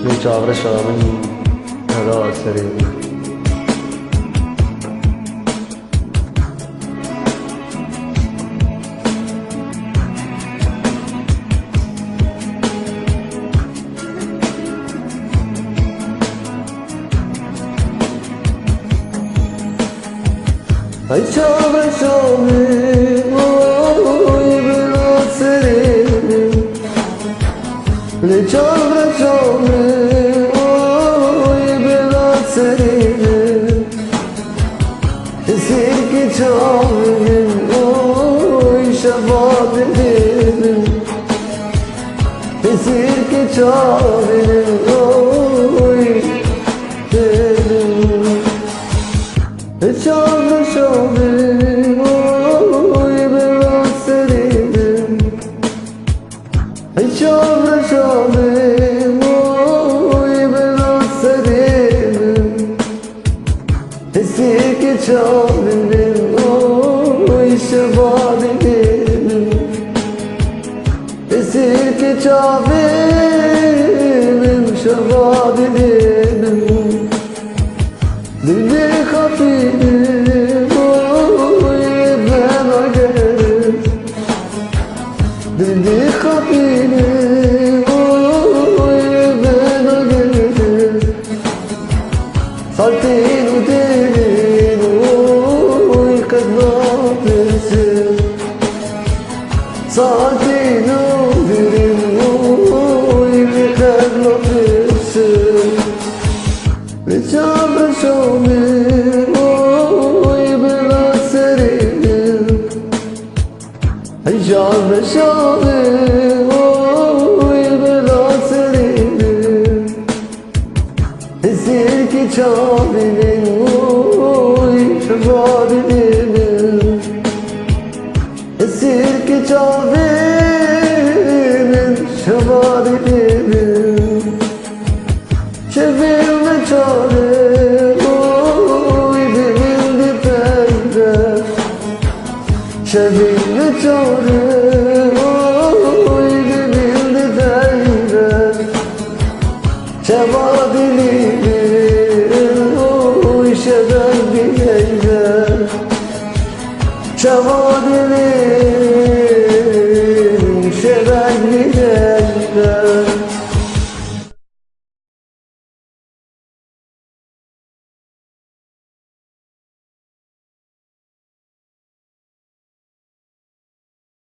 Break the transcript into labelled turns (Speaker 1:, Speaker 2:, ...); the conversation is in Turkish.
Speaker 1: من چاور شامی هدا سری ای چاور شامی بلا سری لی چاور شامی esir ki çağırın oy şefaat edin esir ki çağırın oy edin çağır şahın oy biraz serin çağır şahın oy biraz serin esir ki çağırın oy şefaat edin esir ki çağırın şefaat edin dilde kapıyım oy ben agerim dilde kapıyım oy ben agerim saltin uderin oy kadnafesin saltin uderin oy kadnafesin ve çabra şomin oy bela serin ay çabra şomin oy bela serin esir ki çabinin oy şefaat edin esir ki çabinin şefaat edin çevirme çare oy dirildi perde çevirme çare oy dirildi perde şefaat edin oy şefaat edin şefaat